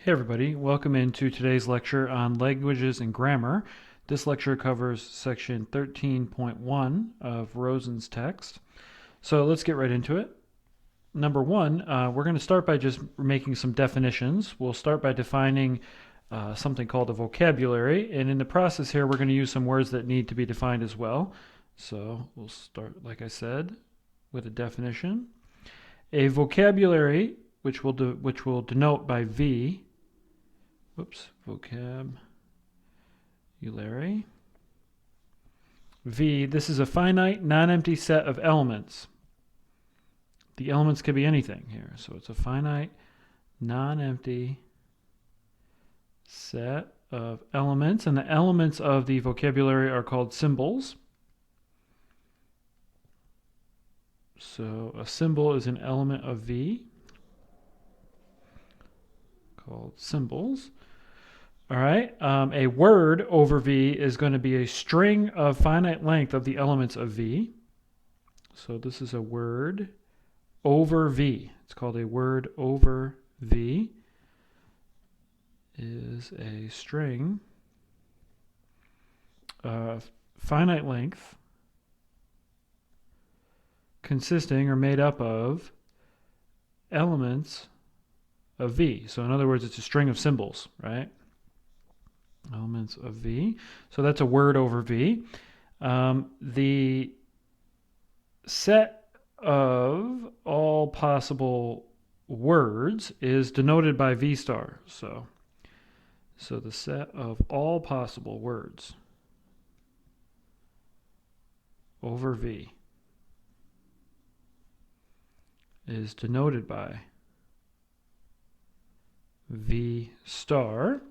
Hey everybody, welcome into today's lecture on languages and grammar. This lecture covers section 13.1 of Rosen's text. So let's get right into it. Number one, we're going to start by just making some definitions. We'll start by defining something called a vocabulary, and in the process here we're going to use some words that need to be defined as well. So we'll start, like I said, with a definition. A vocabulary, which we'll denote by V. Vocabulary. V, this is a finite, non-empty set of elements. The elements could be anything here. So it's a finite, non-empty set of elements. And the elements of the vocabulary are called symbols. So a symbol is an element of V, called symbols. All right, a word over V is going to be a string of finite length of the elements of V. So this is a word over V. It's called a word over V. Is a string of finite length consisting or made up of elements of V. So in other words, it's a string of symbols, right? Elements of V. So that's a word over V. The set of all possible words is denoted by V star. So the set of all possible words over V is denoted by V star.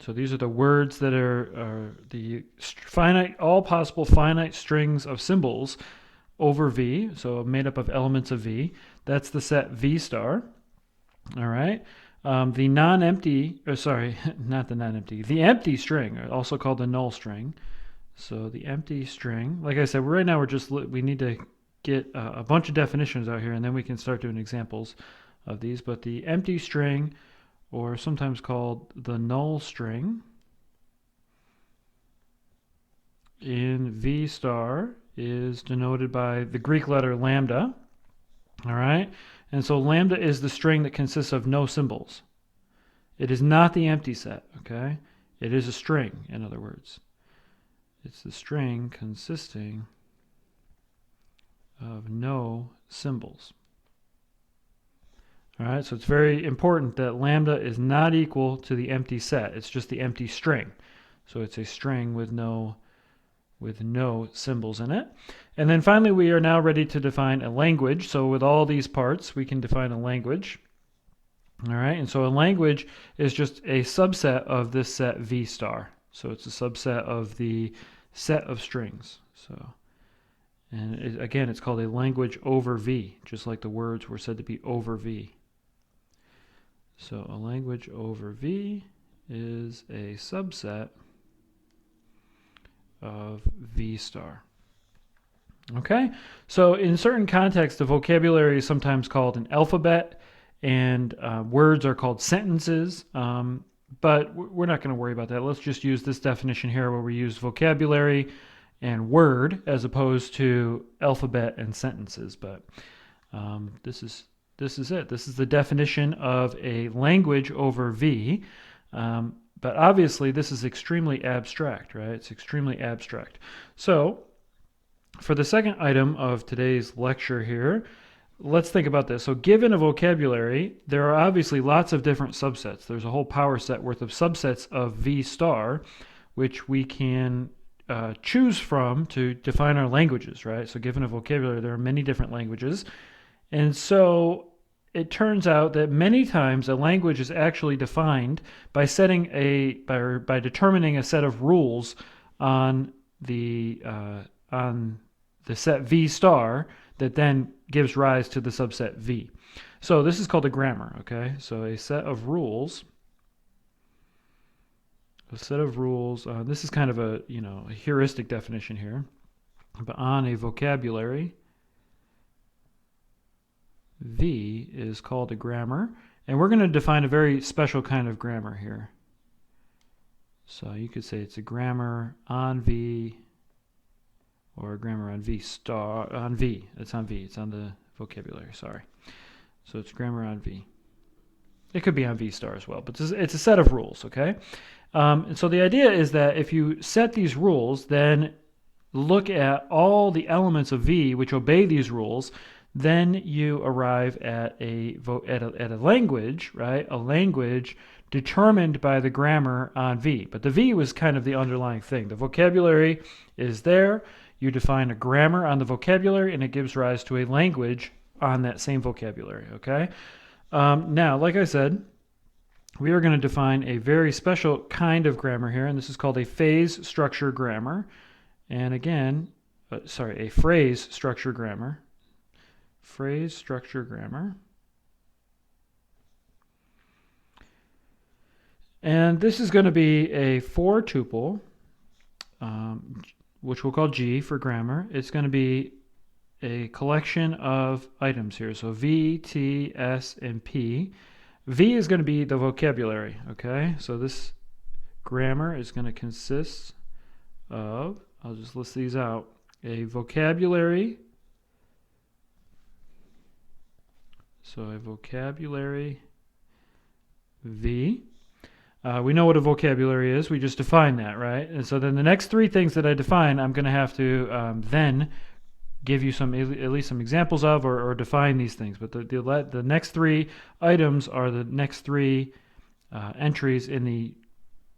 So these are the words that are the all possible finite strings of symbols over V, so made up of elements of V. That's the set V star. All right. The non-empty, not the non-empty, the empty string, also called the null string. So the empty string, like I said, right now we need to get a bunch of definitions out here, and then we can start doing examples of these. But the empty string, or sometimes called the null string, in V star is denoted by the Greek letter lambda. All right, and so lambda is the string that consists of no symbols. It is not the empty set, okay? It is a string, in other words. It's the string consisting of no symbols. All right, so it's very important that lambda is not equal to the empty set. It's just the empty string. So it's a string with no symbols in it. And then finally, we are now ready to define a language. So with all these parts, we can define a language. All right, and so a language is just a subset of this set V star. So it's a subset of the set of strings. And again, it's called a language over V, just like the words were said to be over V. So a language over V is a subset of V star. Okay, so in certain contexts, the vocabulary is sometimes called an alphabet, and words are called sentences, but we're not going to worry about that. Let's just use this definition here where we use vocabulary and word as opposed to alphabet and sentences. But this is it. This is the definition of a language over V. But obviously, this is extremely abstract, right? It's extremely abstract. So for the second item of today's lecture here, let's think about this. So given a vocabulary, there are obviously lots of different subsets. There's a whole power set worth of subsets of V star, which we can choose from to define our languages, right? So given a vocabulary, there are many different languages. And so it turns out that many times a language is actually defined by by determining a set of rules on the set V star that then gives rise to the subset V. So this is called a grammar, okay? So a set of rules. This is kind of a heuristic definition here, but on a vocabulary, V is called a grammar, And we're going to define a very special kind of grammar here. So you could say it's a grammar on V, or a grammar on V star, on V. It's on V. It's on the vocabulary, sorry. So it's grammar on V. It could be on V star as well, but it's a set of rules, okay? And so the idea is that if you set these rules, then look at all the elements of V which obey these rules, then you arrive at a language, right? A language determined by the grammar on V. But the V was kind of the underlying thing. The vocabulary is there. You define a grammar on the vocabulary, and it gives rise to a language on that same vocabulary, okay? Now, like I said, we are going to define a very special kind of grammar here, and this is called a phase structure grammar. And again, a phrase structure grammar. Phrase structure grammar. And this is going to be a four tuple, which we'll call G for grammar. It's going to be a collection of items here. So V, T, S, and P. V is going to be the vocabulary, okay? So this grammar is going to consist of, I'll just list these out, a vocabulary. So a vocabulary V. We know what a vocabulary is. We just define that, right? And so then the next three things that I define, I'm going to have to then give you at least some examples of, or define these things. But the next three items are the next three entries in the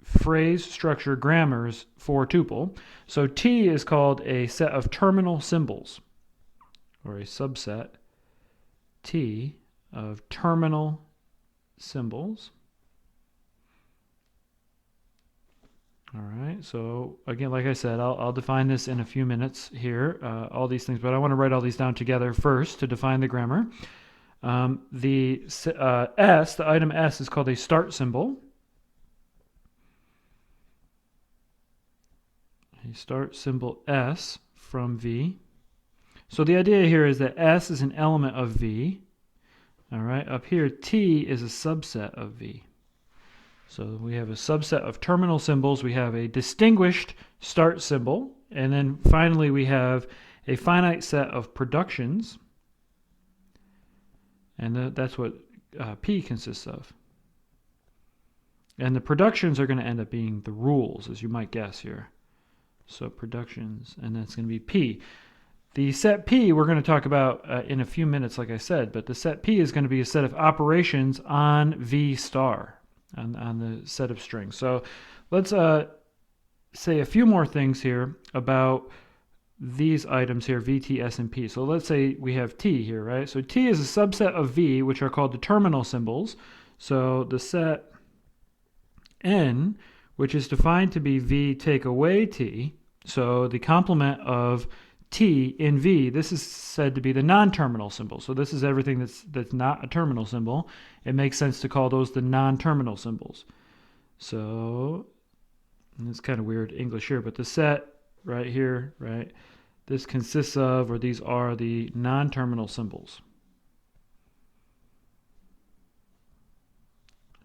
phrase structure grammar's four tuple. So T is called a set of terminal symbols, or a subset T of terminal symbols. All right, so again, like I said, I'll define this in a few minutes here, all these things, but I want to write all these down together first to define the grammar. The item S is called a start symbol. A start symbol S from V. So the idea here is that S is an element of V. All right, up here, T is a subset of V. So we have a subset of terminal symbols. We have a distinguished start symbol. And then finally, we have a finite set of productions. And that's what P consists of. And the productions are going to end up being the rules, as you might guess here. So productions, and that's going to be P. The set P we're going to talk about in a few minutes, like I said. But the set P is going to be a set of operations on V star. On the set of strings. So let's say a few more things here about these items here, V, T, S, and P. So let's say we have T here, right? So T is a subset of V, which are called the terminal symbols. So the set N, which is defined to be V take away T, so the complement of T in V, this is said to be the non-terminal symbol. So this is everything that's not a terminal symbol. It makes sense to call those the non-terminal symbols. So, and it's kind of weird English here, but the set right here, right, this consists of, or these are the non-terminal symbols.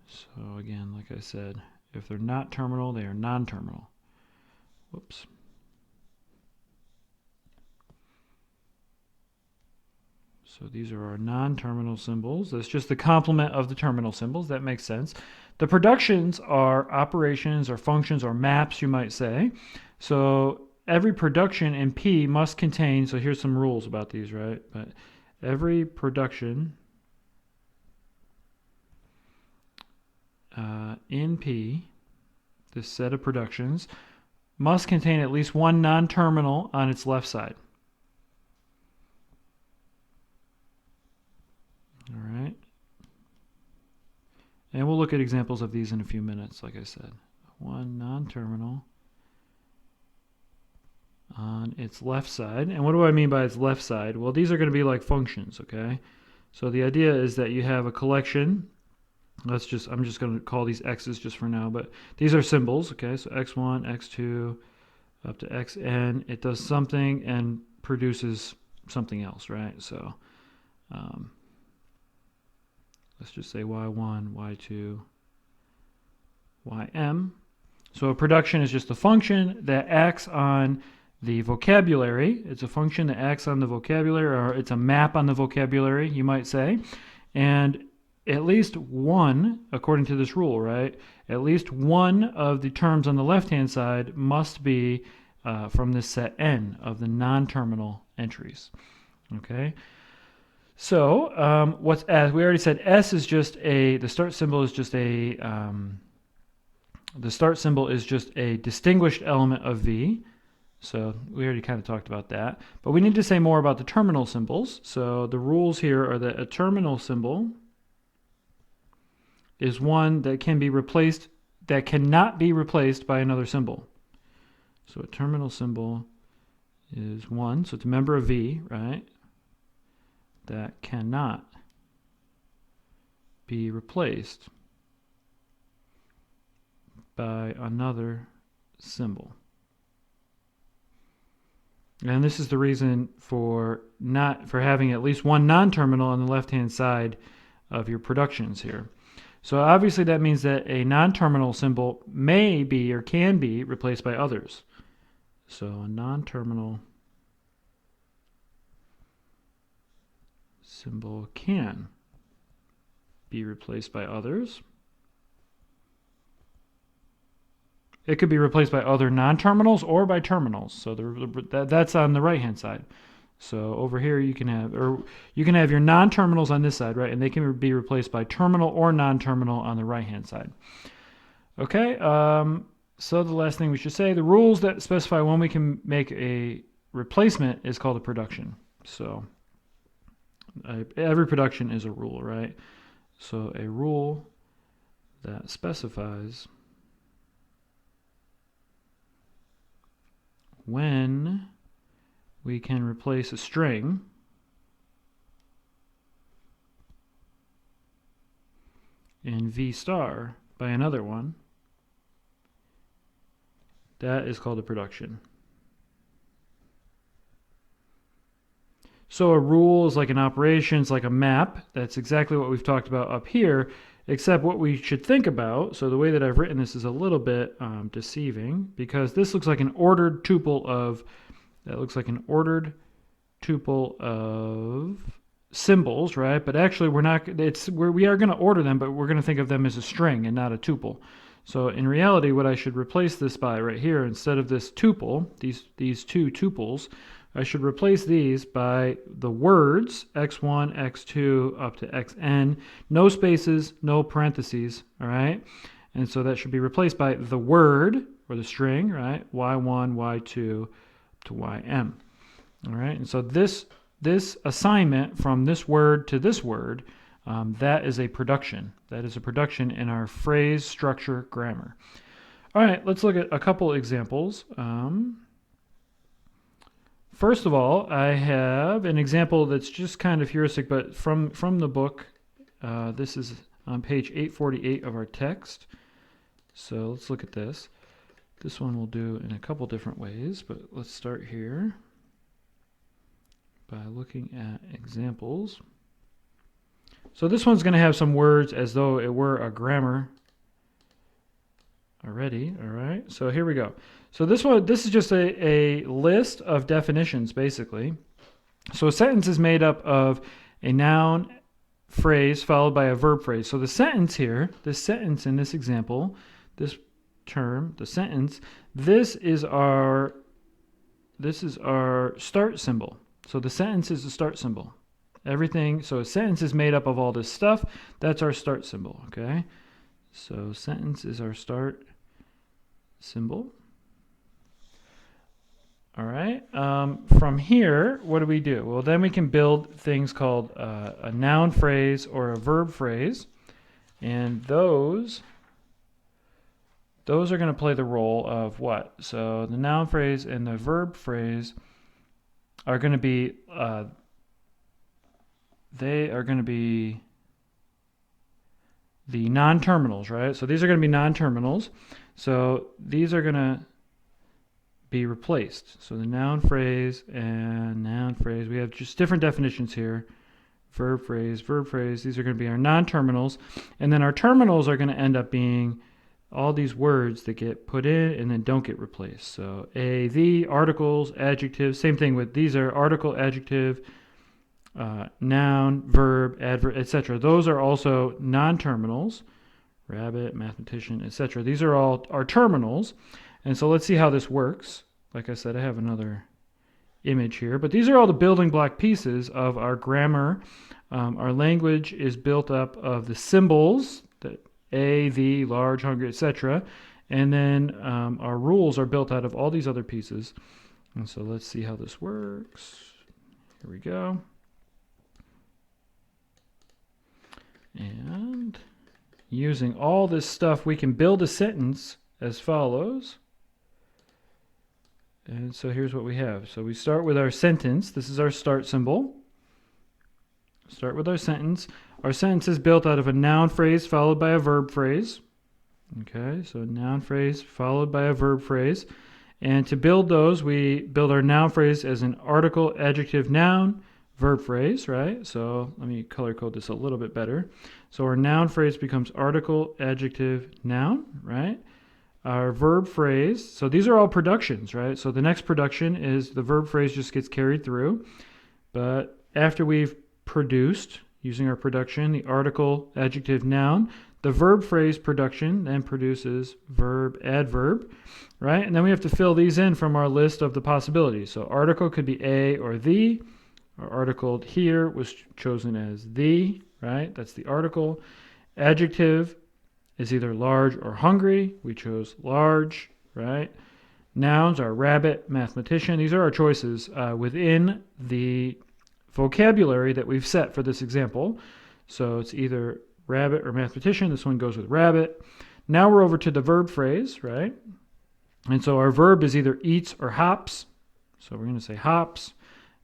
So again, like I said, if they're not terminal, they are non-terminal. Whoops. So these are our non-terminal symbols. That's just the complement of the terminal symbols. That makes sense. The productions are operations or functions or maps, you might say. So every production in P must contain, so here's some rules about these, right? But every production in P, this set of productions, must contain at least one non-terminal on its left side. All right. And we'll look at examples of these in a few minutes, like I said. One non-terminal on its left side. And what do I mean by its left side? Well, these are going to be like functions, okay? So the idea is that you have a collection. I'm just going to call these x's just for now, but these are symbols, okay? So x1, x2, up to xn. It does something and produces something else, right? So let's just say y1, y2, ym. So a production is just a function that acts on the vocabulary. It's a function that acts on the vocabulary, or it's a map on the vocabulary, you might say. And at least one, according to this rule, right? At least one of the terms on the left-hand side must be from this set N of the non-terminal entries. Okay. So what's S? We already said S is just the start symbol is just the start symbol is just a distinguished element of V. So we already kind of talked about that. But we need to say more about the terminal symbols. So the rules here are that a terminal symbol is one that can be replaced, that cannot be replaced by another symbol. So a terminal symbol is one, so it's a member of V, right? That cannot be replaced by another symbol. And this is the reason for having at least one non-terminal on the left-hand side of your productions here. So obviously that means that a non-terminal symbol may be or can be replaced by others. So a non-terminal symbol can be replaced by others. It could be replaced by other non-terminals or by terminals. So that's on the right-hand side. So over here you can have your non-terminals on this side, right? And they can be replaced by terminal or non-terminal on the right-hand side. Okay. So the last thing we should say, the rules that specify when we can make a replacement is called a production. So every production is a rule, right? So a rule that specifies when we can replace a string in V star by another one, that is called a production. So a rule is like an operation, it's like a map. That's exactly what we've talked about up here, except what we should think about. So the way that I've written this is a little bit deceiving, because this looks like an ordered tuple of symbols, right? But actually we are going to order them, but we're going to think of them as a string and not a tuple. So in reality, what I should replace this by right here, instead of this tuple, these two tuples, I should replace these by the words x1, x2, up to xn, no spaces, no parentheses, all right? And so that should be replaced by the word, or the string, right? y1, y2, to ym, all right? And so this assignment from this word to this word, that is a production. That is a production in our phrase structure grammar. All right, let's look at a couple examples. First of all, I have an example that's just kind of heuristic, but from the book. This is on page 848 of our text. So let's look at this. This one we'll do in a couple different ways, but let's start here by looking at examples. So this one's going to have some words as though it were a grammar already, all right? So here we go. So this is just a list of definitions, basically. So a sentence is made up of a noun phrase followed by a verb phrase. So the sentence here, this sentence in this example, this term, the sentence, this is our start symbol. So the sentence is the start symbol. Everything, so a sentence is made up of all this stuff. That's our start symbol, okay? So sentence is our start symbol. All right. From here, what do we do? Well, then we can build things called a noun phrase or a verb phrase. And those are going to play the role of what? So the noun phrase and the verb phrase are going to be, they are going to be the non-terminals, right? So these are going to be non-terminals. So these are going to be replaced. So the noun phrase and noun phrase, we have just different definitions here. verb phrase, verb phrase. These are going to be our non-terminals. And then our terminals are going to end up being all these words that get put in and then don't get replaced. So the, articles, adjectives, same thing with these are article, adjective, noun, verb, adverb, etc. Those are also non-terminals. Rabbit, mathematician, etc. These are all our terminals. And so let's see how this works. Like I said, I have another image here, but these are all the building block pieces of our grammar. Our language is built up of the symbols, the the, large, hungry, etc. And then our rules are built out of all these other pieces. And so let's see how this works. Here we go. And using all this stuff, we can build a sentence as follows. And so here's what we have. So we start with our sentence. This is our start symbol. Start with our sentence. Our sentence is built out of a noun phrase followed by a verb phrase. Okay, so a noun phrase followed by a verb phrase. And to build those, we build our noun phrase as an article, adjective, noun, verb phrase, right? So let me color code this a little bit better. So our noun phrase becomes article, adjective, noun, right? Our verb phrase, so these are all productions, right? So the next production is the verb phrase just gets carried through. But after we've produced, using our production, the article, adjective, noun, the verb phrase production then produces verb, adverb, right? And then we have to fill these in from our list of the possibilities. So article could be a or the. Our article here was chosen as the, right? That's the article. Adjective is either large or hungry. We chose large, right? Nouns are rabbit, mathematician. These are our choices within the vocabulary that we've set for this example. So it's either rabbit or mathematician. This one goes with rabbit. Now we're over to the verb phrase, right? And so our verb is either eats or hops. So we're going to say hops.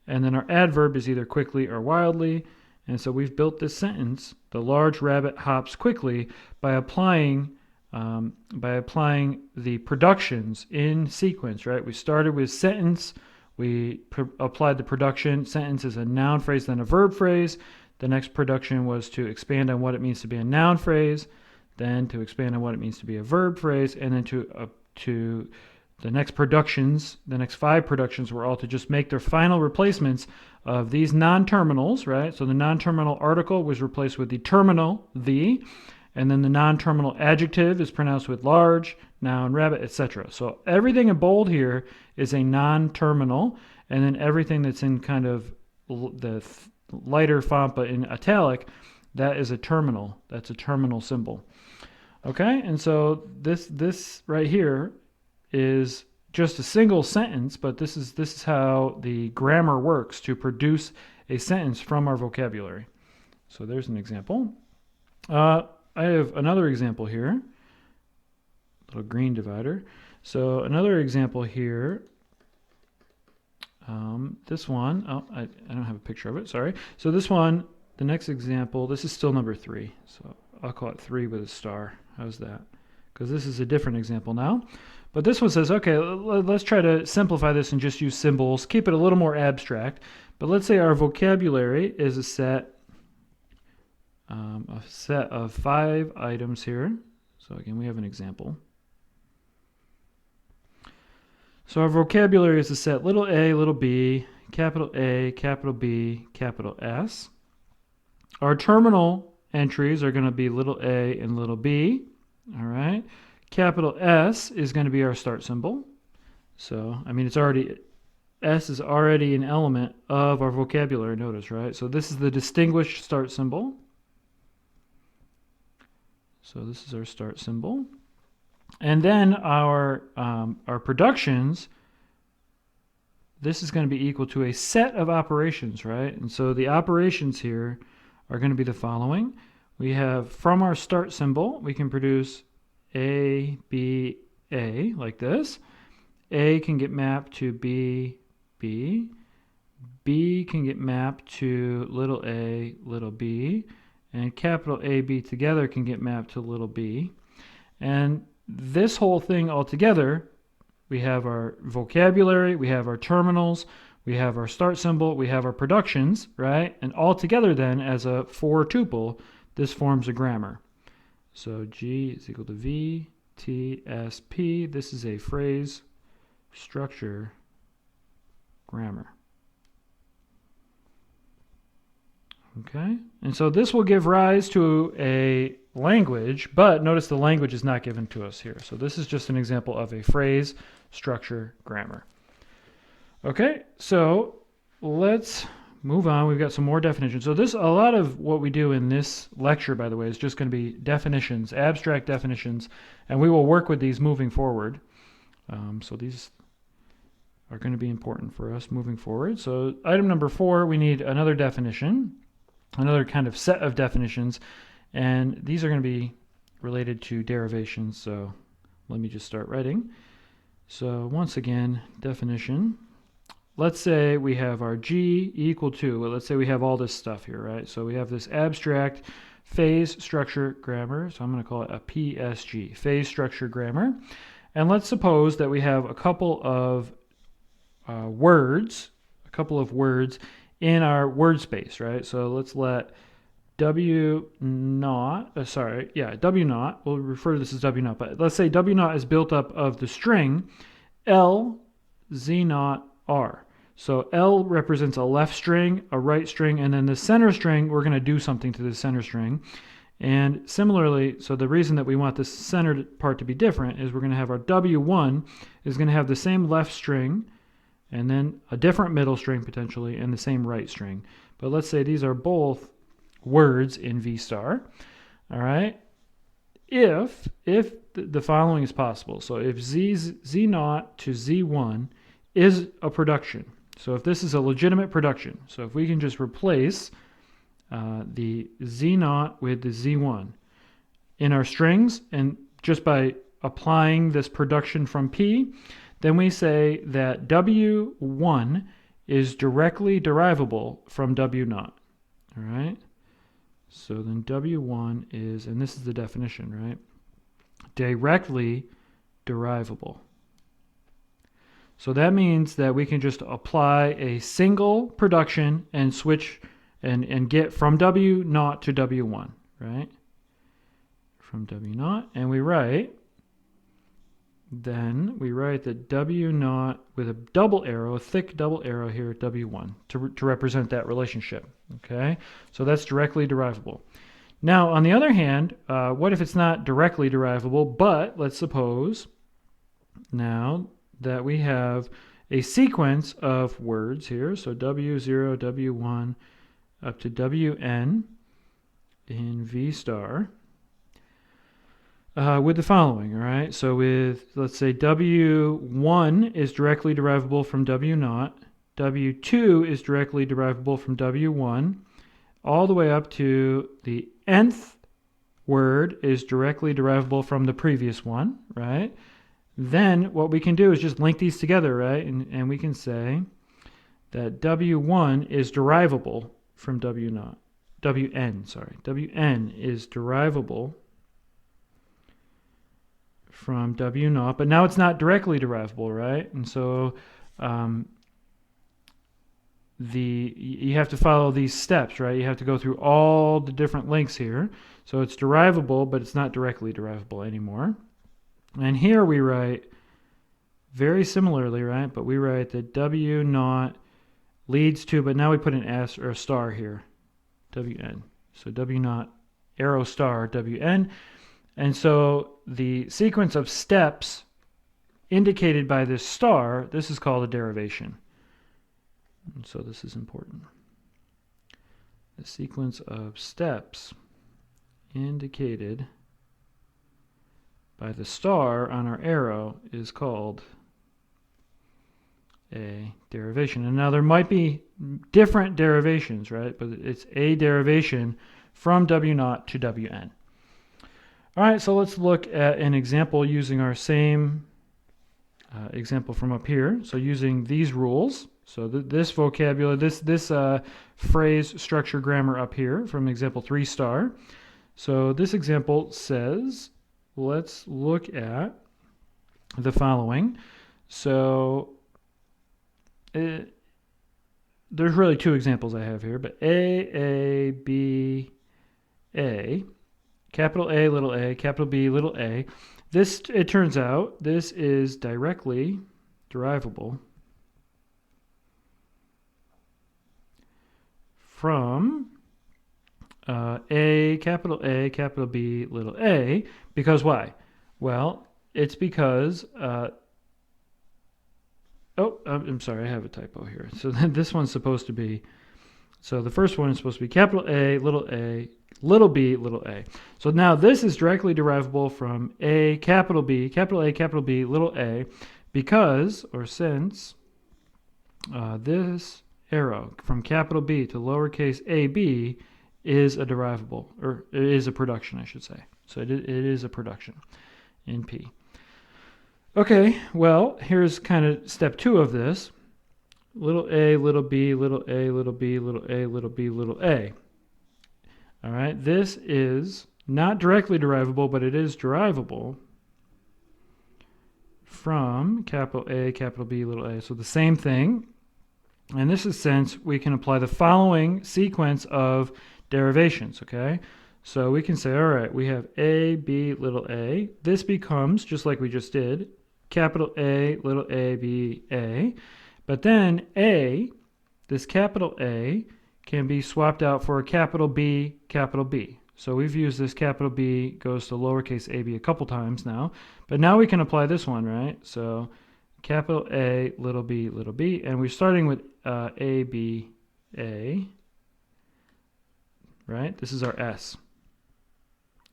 And then our adverb is either quickly or wildly. And so we've built this sentence, the large rabbit hops quickly, by applying the productions in sequence, right? We started with sentence. We applied the production. Sentence is a noun phrase, then a verb phrase. The next production was to expand on what it means to be a noun phrase, then to expand on what it means to be a verb phrase, and then to the next productions, the next 5 productions were all to just make their final replacements of these non-terminals, right? So the non-terminal article was replaced with the terminal, the, and then the non-terminal adjective is pronounced with large, noun, rabbit, etc. So everything in bold here is a non-terminal, and then everything that's in kind of the lighter font but in italic, that is a terminal. That's a terminal symbol. Okay, and so this right here is just a single sentence, but this is how the grammar works to produce a sentence from our vocabulary. So there's an example. I have another example here, little green divider. So another example here, this one, I don't have a picture of it, sorry. So this one, the next example, this is still number 3. So I'll call it 3 with a star. How's that? Because this is a different example now. But this one says, okay, let's try to simplify this and just use symbols, keep it a little more abstract. But let's say our vocabulary is a set of 5 items here. So again, we have an example. So our vocabulary is a set little a, little b, capital A, capital B, capital S. Our terminal entries are going to be little a and little b. All right. Capital S is going to be our start symbol. So, I mean, S is already an element of our vocabulary, notice, right? So this is the distinguished start symbol. So this is our start symbol. And then our productions, this is going to be equal to a set of operations, right? And so the operations here are going to be the following. We have, from our start symbol, we can produce A, B, A, like this. A can get mapped to B, B. B can get mapped to little a, little b. And capital A, B together can get mapped to little b. And this whole thing all together, we have our vocabulary, we have our terminals, we have our start symbol, we have our productions, right? And all together then as a for tuple, this forms a grammar. So G is equal to V, T, S, P. This is a phrase structure grammar. Okay, and so this will give rise to a language, but notice the language is not given to us here. So this is just an example of a phrase structure grammar. Okay, so let's move on. We've got some more definitions. So a lot of what we do in this lecture, by the way, is just going to be definitions, abstract definitions, and we will work with these moving forward. So these are going to be important for us moving forward. So item number 4, we need another definition, another kind of set of definitions, and these are going to be related to derivations. So let me just start writing. So once again, definition. Let's say we have our G equal to, well, let's say we have all this stuff here, right? So we have this abstract phase structure grammar. So I'm going to call it a PSG, phase structure grammar. And let's suppose that we have a couple of words in our word space, right? So let's let W naught, W naught, we'll refer to this as W naught, but let's say W naught is built up of the string L, Z naught, R. So L represents a left string, a right string, and then the center string, we're going to do something to the center string. And similarly, so the reason that we want this centered part to be different is we're going to have our W1 is going to have the same left string, and then a different middle string potentially, and the same right string. But let's say these are both words in V star. All right. If the following is possible, so if Z naught to Z1 is a production, so if this is a legitimate production, so if we can just replace the Z naught with the Z1 in our strings, and just by applying this production from P, then we say that W1 is directly derivable from W naught. All right. So then W1 is, and this is the definition, right? Directly derivable. So that means that we can just apply a single production and switch and get from W naught to W1, right? From W naught, and we write that W naught with a double arrow, a thick double arrow here at W1 to represent that relationship, okay? So that's directly derivable. Now, on the other hand, what if it's not directly derivable, but let's suppose now that we have a sequence of words here, so W0, W1, up to Wn in V star, with the following, all right? So with, let's say, W1 is directly derivable from W naught, W2 is directly derivable from W1, all the way up to the nth word is directly derivable from the previous one, right? Then what we can do is just link these together, right? And we can say that W1 is derivable from W naught. Wn is derivable from W naught, but now it's not directly derivable, right? And so you have to follow these steps, right? You have to go through all the different links here. So it's derivable, but it's not directly derivable anymore. And here we write very similarly, right? But we write that W naught leads to, but now we put an S or a star here, Wn. So W naught arrow star Wn. And so the sequence of steps indicated by this star, this is called a derivation. And so this is important. The sequence of steps indicated by the star on our arrow is called a derivation. And now there might be different derivations, right? But it's a derivation from W naught to Wn. All right, so let's look at an example using our same example from up here. So using these rules, so this vocabulary, this phrase structure grammar up here from example 3 star. So this example says, let's look at the following. So there's really two examples I have here, but A, B, A, capital A, little a, capital B, little a. This, it turns out, this is directly derivable from A, capital B, little a, because why? Well, it's because, I'm sorry, I have a typo here. So then this one's supposed to be, so the first one is supposed to be capital A, little b, little a. So now this is directly derivable from A, capital B, little a, because, or since, this arrow from capital B to lowercase ab is a derivable, or it is a production, I should say. So it is a production in P. Okay, well, here's kind of step 2 of this. Little a, little b, little a, little b, little a, little b, little a. All right, this is not directly derivable, but it is derivable from capital A, capital B, little a. So the same thing. In this sense, we can apply the following sequence of derivations, okay? So we can say, all right, we have A, B, little a. This becomes, just like we just did, capital A, little a, B, a. But then A, this capital A, can be swapped out for a capital B, capital B. So we've used this capital B goes to lowercase ab a couple times now. But now we can apply this one, right? So capital A, little b, and we're starting with A, B, A, right? This is our S.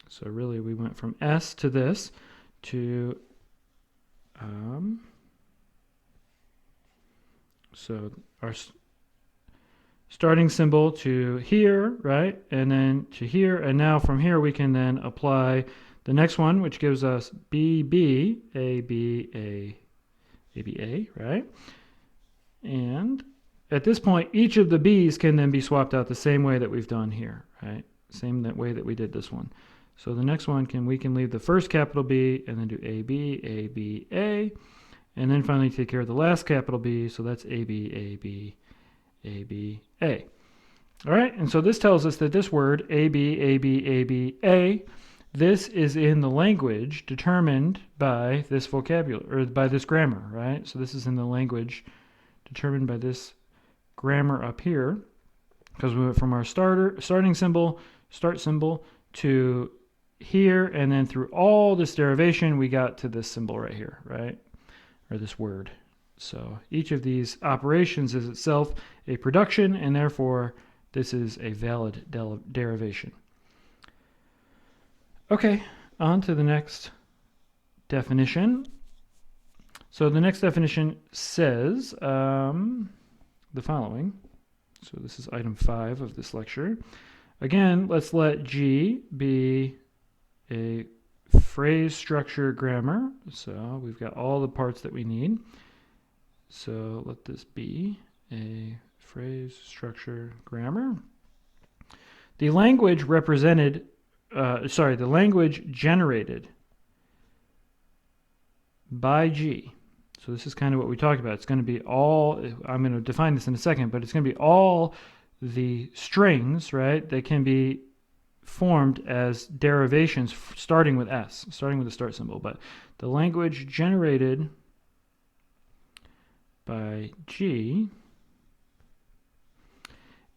So really we went from S to this to, so our starting symbol to here, right? And then to here, and now from here we can then apply the next one, which gives us B, B, A, B, A, A, B, A, right? And at this point, each of the B's can then be swapped out the same way that we've done here, right? Same way that we did this one. So the next one, we can leave the first capital B and then do A, B, A, and then finally take care of the last capital B, so that's A, B, A. All right, and so this tells us that this word, A, B, this is in the language determined by this vocabulary, or by this grammar, right? So this is in the language determined by this grammar up here, because we went from our starting symbol, start symbol, to here, and then through all this derivation, we got to this symbol right here, right? Or this word. So each of these operations is itself a production, and therefore this is a valid derivation. Okay, on to the next definition. So the next definition says the following. So this is item 5 of this lecture. Again, let's let G be a phrase structure grammar. So we've got all the parts that we need. So let this be a phrase structure grammar. The language represented, the language generated by G. So this is kind of what we talked about. It's going to be all, I'm going to define this in a second, but it's going to be all the strings, right, that can be formed as derivations starting with S, starting with the start symbol. But the language generated by G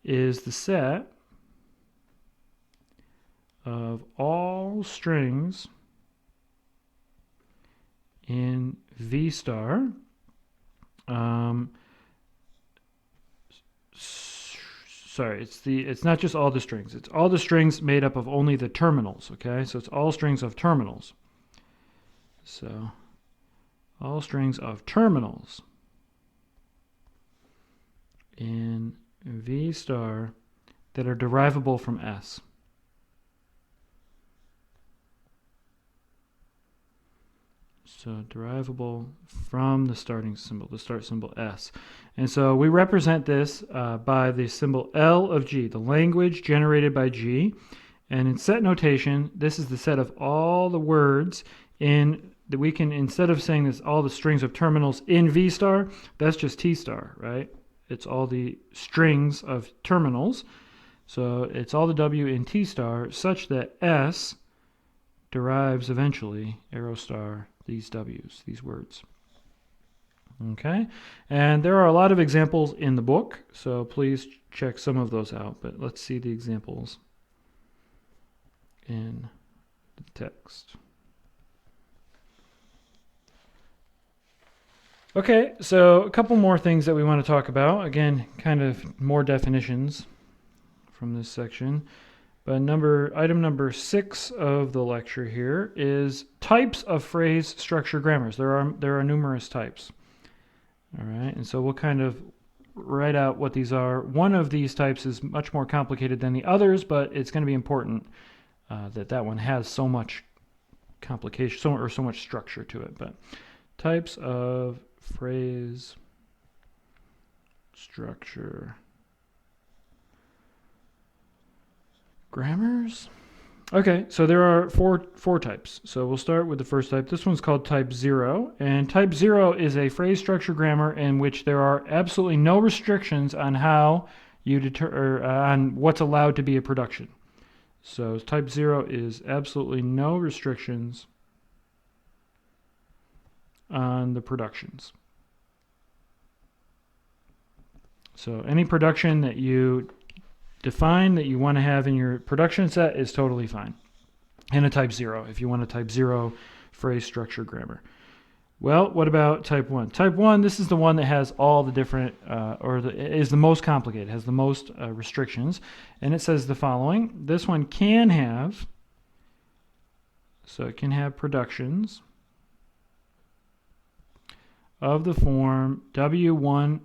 is the set of all strings in V star. Sorry, it's not just all the strings. It's all the strings made up of only the terminals, okay? So it's all strings of terminals. So all strings of terminals in V star that are derivable from S. So derivable from the starting symbol, the start symbol S. And so we represent this by the symbol L of G, the language generated by G. And in set notation, this is the set of all the words in that we can, instead of saying this, all the strings of terminals in V star, that's just T star, right? it's all the strings of terminals. So it's all the W in T star such that S derives eventually, arrow star, these W's, these words. Okay, and there are a lot of examples in the book, so please check some of those out, but let's see the examples in the text. Okay, so a couple more things that we want to talk about. Again, kind of more definitions from this section. But item number 6 of the lecture here is types of phrase structure grammars. There are numerous types. All right, and so we'll kind of write out what these are. One of these types is much more complicated than the others, but it's going to be important that one has so much complication, so much structure to it. But types of phrase structure grammars. Okay, so there are four types. So we'll start with the first type. This one's called type 0, and type 0 is a phrase structure grammar in which there are absolutely no restrictions on how you on what's allowed to be a production. So type 0 is absolutely no restrictions on the productions. So any production that you define that you want to have in your production set is totally fine. And a type 0, if you want a type 0 phrase structure grammar. Well, what about type 1? Type 1, this is the one that has all the different, is the most complicated, has the most restrictions. And it says the following. This one can have, so it can have productions of the form W1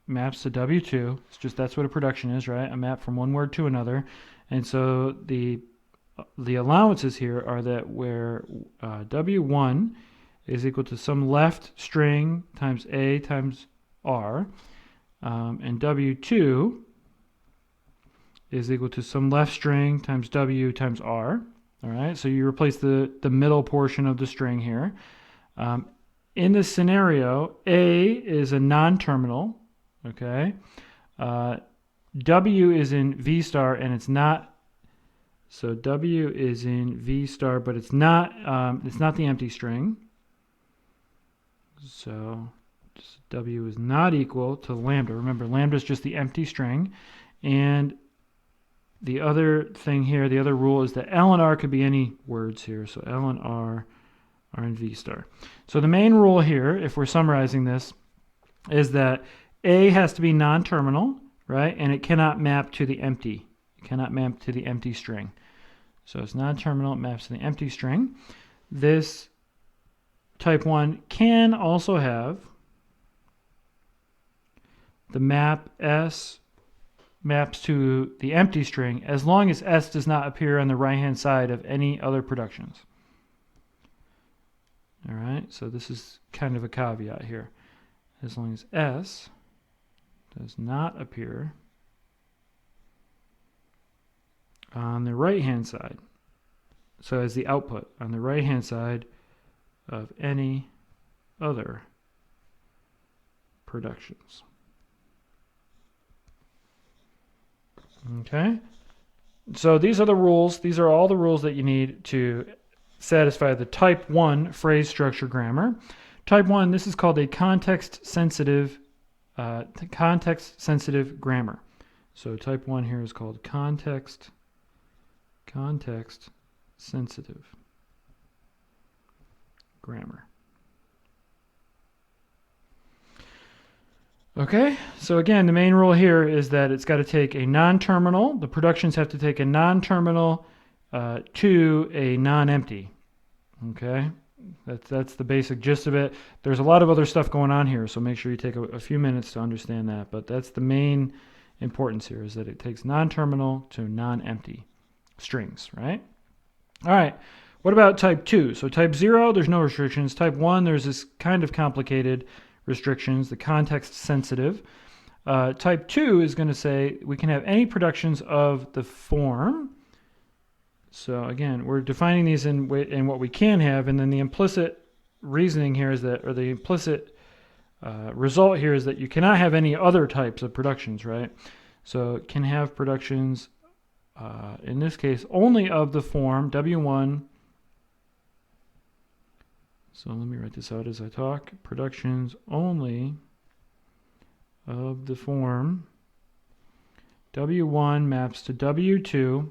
maps to W2. It's just, that's what a production is, right? A map from one word to another. And so the allowances here are that where W1 is equal to some left string times A times R, and W2 is equal to some left string times W times R. All right, so you replace the middle portion of the string here. In this scenario, A is a non-terminal. Okay, W is in V star and it's not. So W is in V star, but it's not the empty string. So W is not equal to lambda. Remember, lambda is just the empty string. And the other thing here, the other rule is that L and R could be any words here. So L and R are in V star. So the main rule here, if we're summarizing this, is that A has to be non-terminal, right? And it cannot map to the empty. It cannot map to the empty string. So it's non-terminal, it maps to the empty string. This type 1 can also have the map S maps to the empty string as long as S does not appear on the right-hand side of any other productions. All right, so this is kind of a caveat here. As long as S does not appear on the right-hand side. So as the output on the right-hand side of any other productions. Okay? So these are the rules. These are all the rules that you need to satisfy the type 1 phrase structure grammar. Type 1, this is called a context-sensitive grammar. So type 1 here is called context-sensitive grammar. Okay, so again, the main rule here is that it's got to take a non-terminal. The productions have to take a non-terminal to a non-empty. Okay, that's the basic gist of it. There's a lot of other stuff going on here, so make sure you take a few minutes to understand that. But that's the main importance here, is that it takes non-terminal to non-empty strings, right? All right, what about type 2? So type 0, there's no restrictions. Type 1, there's this kind of complicated restrictions, the context sensitive. Type 2 is going to say we can have any productions of the form. So again, we're defining these in what we can have, and then the implicit reasoning here is that, or the implicit result here is that you cannot have any other types of productions, right? So it can have productions, in this case, only of the form W1. So let me write this out as I talk. Productions only of the form W1 maps to W2,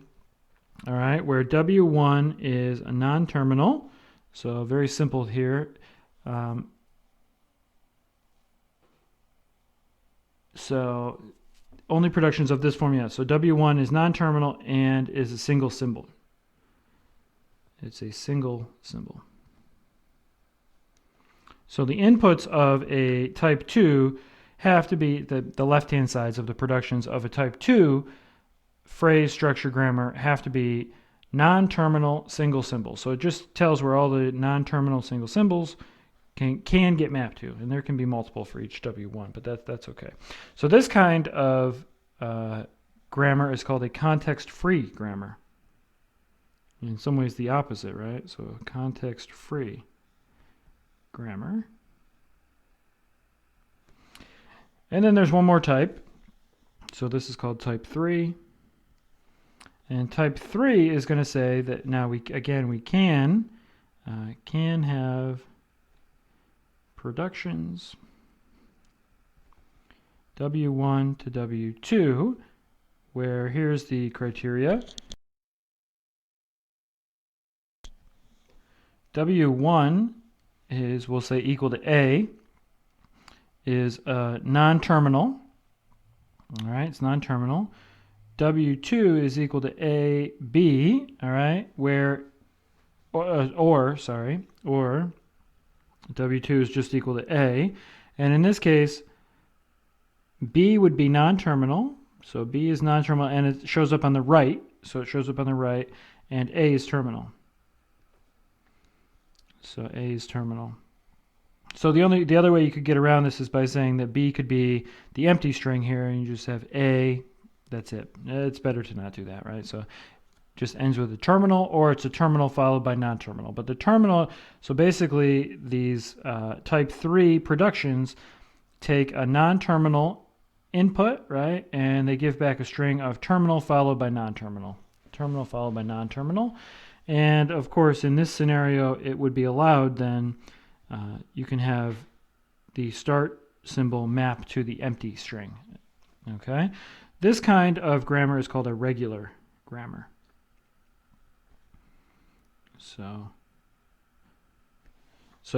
all right, where W1 is a non-terminal. So very simple here. So only productions of this form, yeah. So W1 is non-terminal and is a single symbol. It's a single symbol. So the inputs of a type 2 have to be the left-hand sides of the productions of a type 2 phrase, structure, grammar have to be non-terminal single symbols. So it just tells where all the non-terminal single symbols can get mapped to, and there can be multiple for each W1, but that's okay. So this kind of grammar is called a context-free grammar. In some ways the opposite, right? So context-free grammar. And then there's one more type. So this is called type 3. And type 3 is going to say that now we can have productions W1 to W2, where here's the criteria. W1 is, we'll say, equal to A, is non-terminal. All right, it's non-terminal. W2 is equal to AB, all right, where, or W2 is just equal to A. And in this case, B would be non-terminal. So B is non-terminal, and it shows up on the right. So it shows up on the right, and A is terminal. So A is terminal. So the other way you could get around this is by saying that B could be the empty string here, and you just have A. That's it. It's better to not do that, right? So just ends with a terminal, or it's a terminal followed by non-terminal. But the terminal, so basically these type 3 productions take a non-terminal input, right? And they give back a string of terminal followed by non-terminal. Terminal followed by non-terminal. And of course, in this scenario, it would be allowed then you can have the start symbol map to the empty string. Okay? This kind of grammar is called a regular grammar. So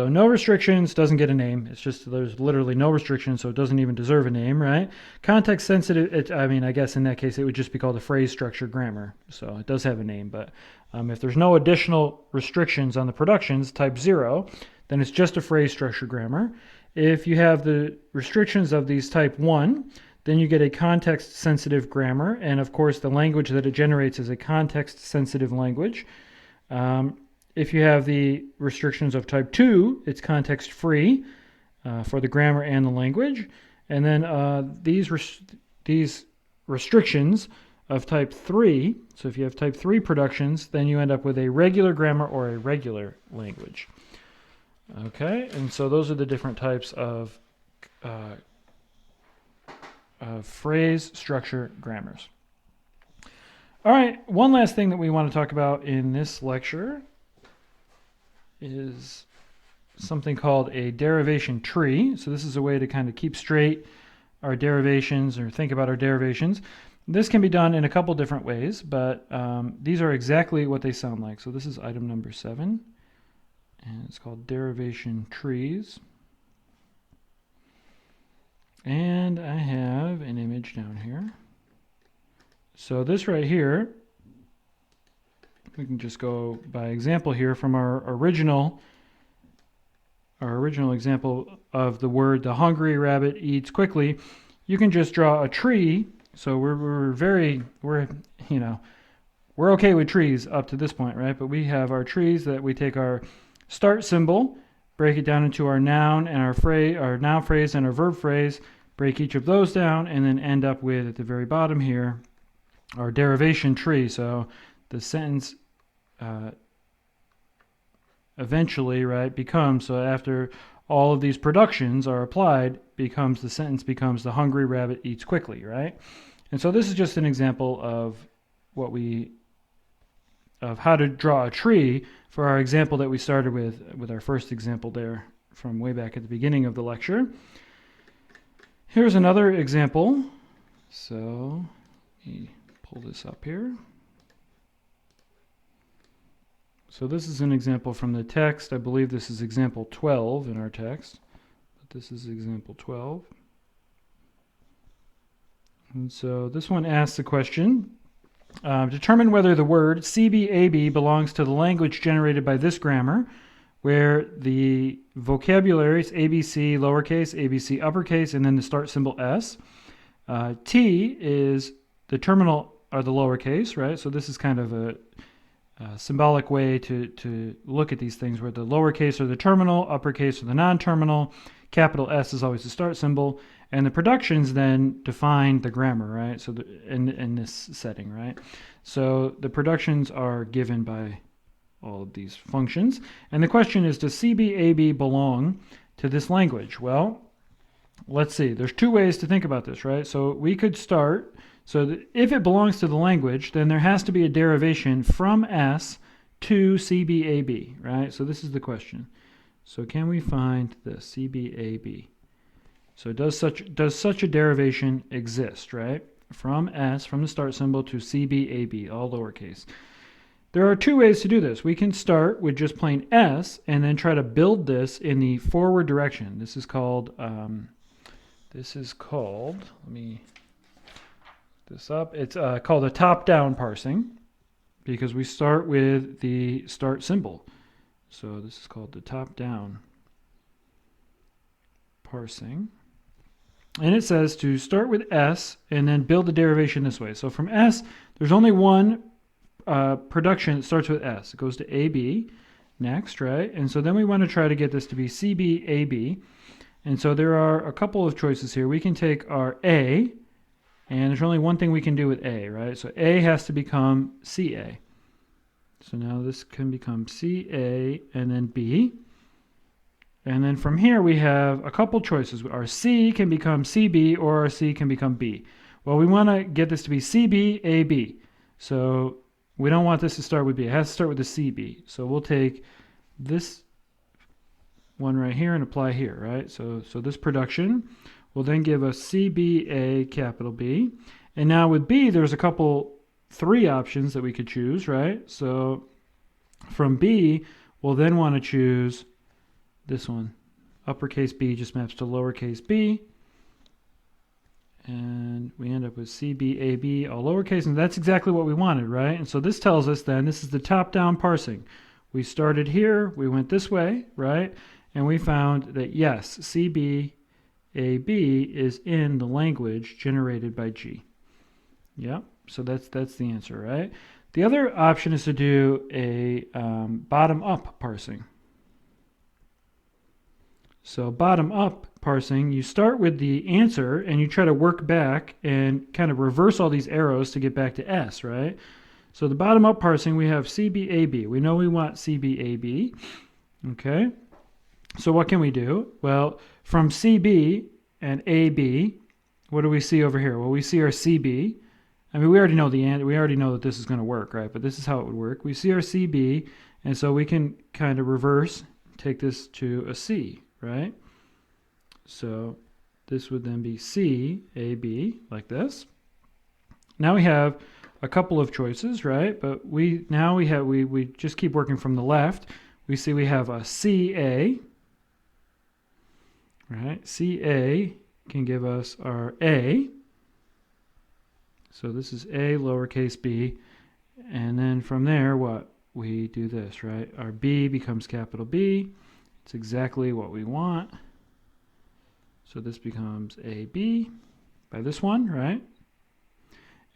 no restrictions, doesn't get a name. It's just there's literally no restrictions, so it doesn't even deserve a name, right? Context sensitive, I guess in that case it would just be called a phrase structured grammar. So it does have a name, but if there's no additional restrictions on the productions, type 0, then it's just a phrase structured grammar. If you have the restrictions of these type 1, then you get a context-sensitive grammar, and of course the language that it generates is a context-sensitive language. If you have the restrictions of type 2, it's context-free for the grammar and the language. And then these restrictions of type 3, so if you have type 3 productions, then you end up with a regular grammar or a regular language. Okay, and so those are the different types of phrase structure grammars. All right, one last thing that we want to talk about in this lecture is something called a derivation tree. So this is a way to kind of keep straight our derivations or think about our derivations. This can be done in a couple different ways, but these are exactly what they sound like. So this is item number 7, and it's called derivation trees. And I have an image down here. So this right here, we can just go by example here from our original example of the word "the hungry rabbit eats quickly." You can just draw a tree. So we're okay with trees up to this point, right? But we have our trees that we take our start symbol, break it down into our noun and our phrase, our noun phrase and our verb phrase, break each of those down, and then end up with, at the very bottom here, our derivation tree. So the sentence eventually, right, becomes, so after all of these productions are applied, the sentence becomes the hungry rabbit eats quickly, right? And so this is just an example of how to draw a tree for our example that we started with our first example there from way back at the beginning of the lecture. Here's another example. So let me pull this up here. So this is an example from the text. I believe this is example 12 in our text, but this is example 12. And so this one asks the question, determine whether the word CBAB belongs to the language generated by this grammar, where the vocabulary is ABC lowercase, ABC uppercase, and then the start symbol S. T is the terminal are the lowercase, right? So this is kind of a symbolic way to look at these things, where the lowercase are the terminal, uppercase are the non-terminal, capital S is always the start symbol, and the productions then define the grammar, right? So in this setting, right? So the productions are given by all of these functions. And the question is, does CBAB belong to this language? Well, let's see. There's two ways to think about this, right? So we could start, if it belongs to the language, then there has to be a derivation from S to CBAB, right? So this is the question. So can we find the CBAB? So does such a derivation exist, right? From S, from the start symbol, to CBAB, all lowercase. There are two ways to do this. We can start with just plain S and then try to build this in the forward direction. This is called, let me this up. It's called a top-down parsing, because we start with the start symbol. So this is called the top-down parsing. And it says to start with S and then build the derivation this way. So from S, there's only one production that starts with S. It goes to AB next, right? And so then we want to try to get this to be CBAB. And so there are a couple of choices here. We can take our A, and there's only one thing we can do with A, right? So A has to become CA. So now this can become CA and then B. And then from here we have a couple choices. Our C can become CB, or our C can become B. Well, we want to get this to be CBAB. So we don't want this to start with B. It has to start with the CB. So we'll take this one right here and apply here, right? So this production will then give us CBA capital B. And now with B, there's three options that we could choose, right? So from B, we'll then want to choose this one. Uppercase B just maps to lowercase b. And we end up with CBAB, all lowercase, and that's exactly what we wanted, right? And so this tells us then, this is the top-down parsing. We started here, we went this way, right? And we found that yes, CBAB is in the language generated by G. Yep, so that's the answer, right? The other option is to do a bottom-up parsing. So bottom-up parsing, you start with the answer and you try to work back and kind of reverse all these arrows to get back to S, right? So the bottom-up parsing, we have CBAB. We know we want CBAB, okay? So what can we do? Well, from CB and AB, what do we see over here? Well, we see our CB. I mean, we already know we already know that this is going to work, right? But this is how it would work. We see our CB, and so we can kind of reverse, take this to a C, right? So this would then be CAB, like this. Now we have a couple of choices, right? But we just keep working from the left. We see we have a CA, right? CA can give us our A. So this is A lowercase b. And then from there, we do this, right? Our B becomes capital B. It's exactly what we want. So this becomes AB by this one, right?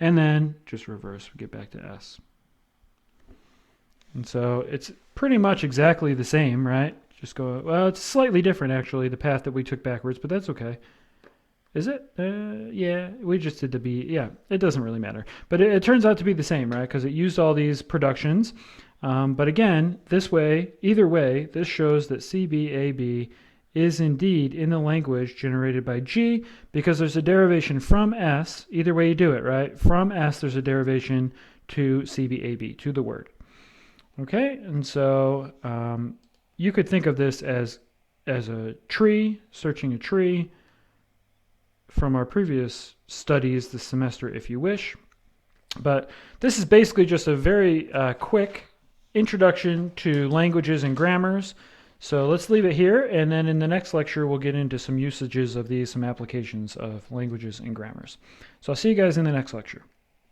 And then just reverse, we get back to S. And so it's pretty much exactly the same, right? Just go, well, it's slightly different actually, the path that we took backwards, but that's okay. Is it? Yeah, we just did the B. Yeah, it doesn't really matter. But it turns out to be the same, right? Because it used all these productions. But again, this way, either way, this shows that CBAB is indeed in the language generated by G, because there's a derivation from S. Either way you do it, right? From S, there's a derivation to CBAB, to the word. Okay, and so you could think of this as a tree, searching a tree from our previous studies this semester, if you wish. But this is basically just a very quick introduction to languages and grammars. So let's leave it here, and then in the next lecture we'll get into some usages of these, some applications of languages and grammars. So I'll see you guys in the next lecture.